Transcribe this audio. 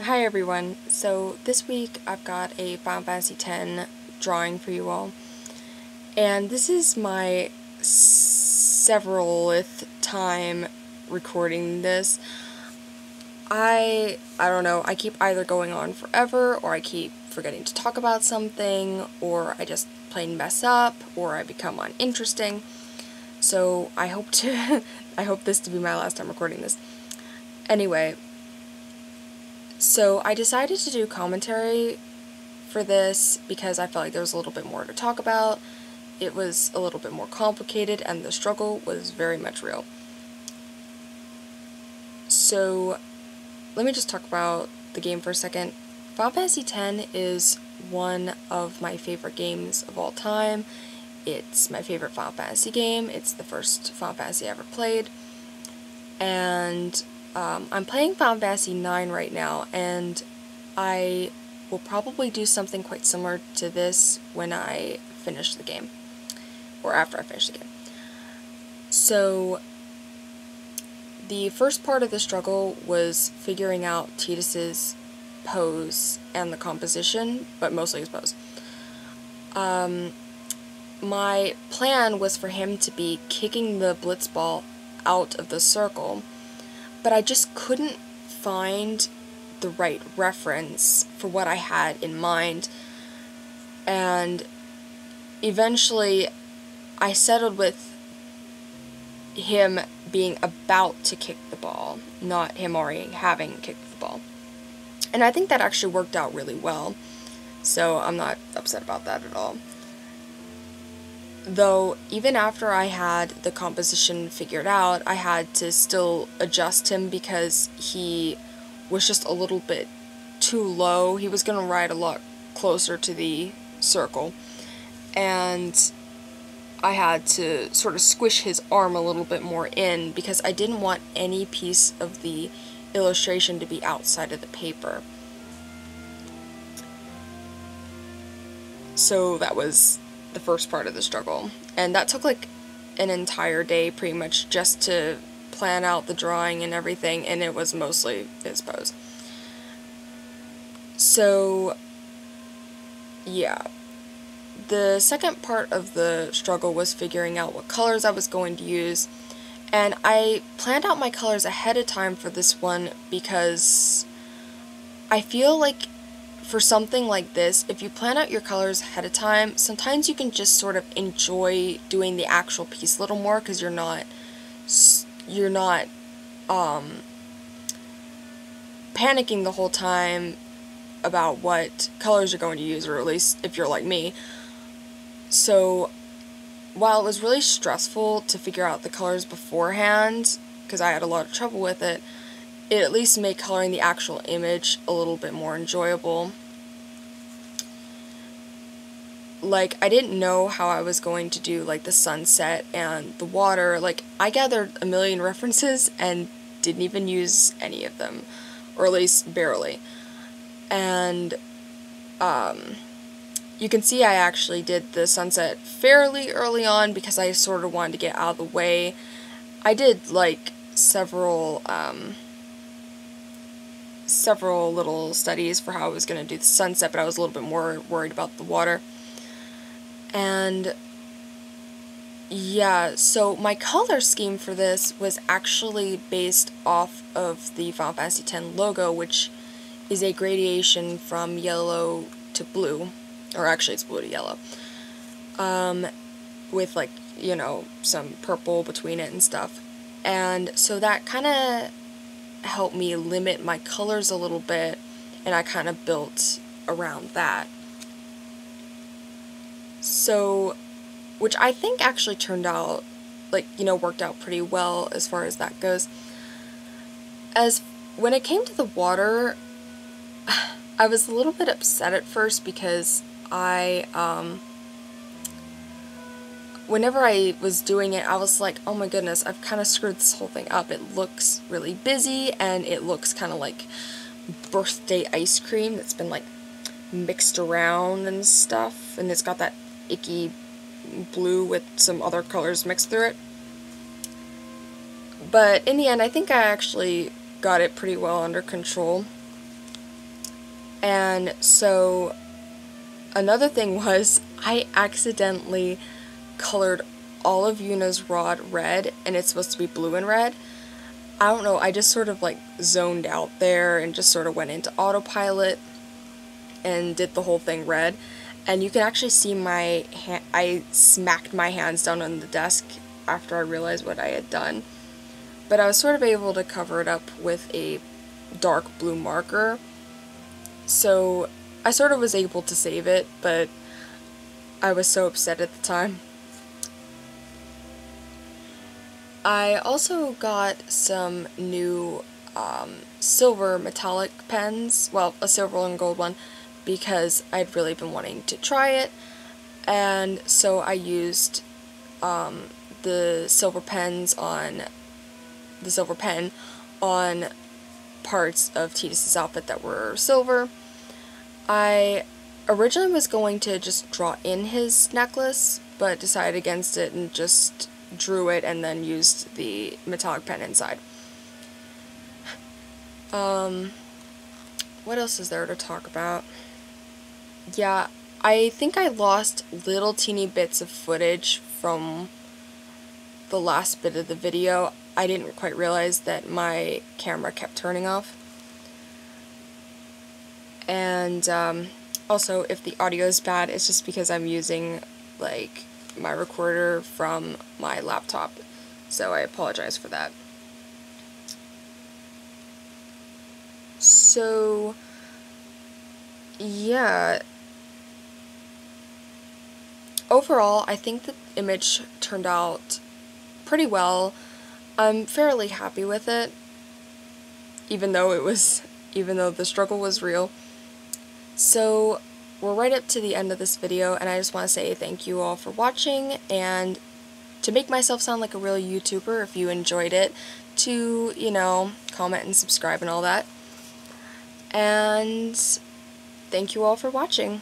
Hi everyone, so this week I've got a Final Fantasy X drawing for you all, and this is my severalth time recording this. I don't know, I keep either going on forever, or I keep forgetting to talk about something, or I just plain mess up, or I become uninteresting, so I hope this to be my last time recording this. Anyway, so I decided to do commentary for this because I felt like there was a little bit more to talk about. It was a little bit more complicated and the struggle was very much real. So let me just talk about the game for a second. Final Fantasy X is one of my favorite games of all time. It's my favorite Final Fantasy game. It's the first Final Fantasy I ever played. And I'm playing Final Fantasy IX right now, and I will probably do something quite similar to this when I finish the game, or after I finish the game. So, the first part of the struggle was figuring out Tidus's pose and the composition, but mostly his pose. My plan was for him to be kicking the blitzball out of the circle, but I just couldn't find the right reference for what I had in mind, and eventually I settled with him being about to kick the ball, not him already having kicked the ball. And I think that actually worked out really well, so I'm not upset about that at all. Though, even after I had the composition figured out, I had to still adjust him because he was just a little bit too low. He was going to ride a lot closer to the circle, and I had to sort of squish his arm a little bit more in because I didn't want any piece of the illustration to be outside of the paper. So that was the first part of the struggle, and that took like an entire day pretty much just to plan out the drawing and everything, and it was mostly his pose. So yeah, the second part of the struggle was figuring out what colors I was going to use, and I planned out my colors ahead of time for this one because I feel like for something like this, if you plan out your colors ahead of time, sometimes you can just sort of enjoy doing the actual piece a little more because you're not panicking the whole time about what colors you're going to use, or at least if you're like me. So while it was really stressful to figure out the colors beforehand, because I had a lot of trouble with it, it at least made coloring the actual image a little bit more enjoyable. Like, I didn't know how I was going to do, like, the sunset and the water. Like, I gathered a million references and didn't even use any of them, or at least barely. And, you can see I actually did the sunset fairly early on because I sort of wanted to get out of the way. I did, like, several little studies for how I was going to do the sunset, but I was a little bit more worried about the water. And yeah, so my color scheme for this was actually based off of the Final Fantasy X logo, which is a gradation from yellow to blue, or actually it's blue to yellow, with, like, you know, some purple between it and stuff. And so that kind of helped me limit my colors a little bit, and I kind of built around that. So, which I think actually turned out, like, you know, worked out pretty well as far as that goes. As when it came to the water, I was a little bit upset at first because whenever I was doing it, I was like, oh my goodness, I've kind of screwed this whole thing up. It looks really busy, and it looks kind of like birthday ice cream that's been, like, mixed around and stuff, and it's got that icky blue with some other colors mixed through it. But in the end, I think I actually got it pretty well under control. And so another thing was I accidentally colored all of Yuna's rod red, and it's supposed to be blue and red. I don't know, I just sort of like zoned out there and just sort of went into autopilot and did the whole thing red. And you can actually see I smacked my hands down on the desk after I realized what I had done. But I was sort of able to cover it up with a dark blue marker. So I sort of was able to save it, but I was so upset at the time. I also got some new silver metallic pens, well, a silver and gold one, because I'd really been wanting to try it, and so I used the silver pen on parts of Tidus's outfit that were silver. I originally was going to just draw in his necklace, but decided against it and just drew it and then used the metallic pen inside. What else is there to talk about? Yeah, I think I lost little teeny bits of footage from the last bit of the video. I didn't quite realize that my camera kept turning off. And also, if the audio is bad, it's just because I'm using like my recorder from my laptop, so I apologize for that. So yeah, overall I think the image turned out pretty well. I'm fairly happy with it, even though the struggle was real. So we're right up to the end of this video, and I just want to say thank you all for watching, and to make myself sound like a real YouTuber, if you enjoyed it, to, you know, comment and subscribe and all that. And thank you all for watching.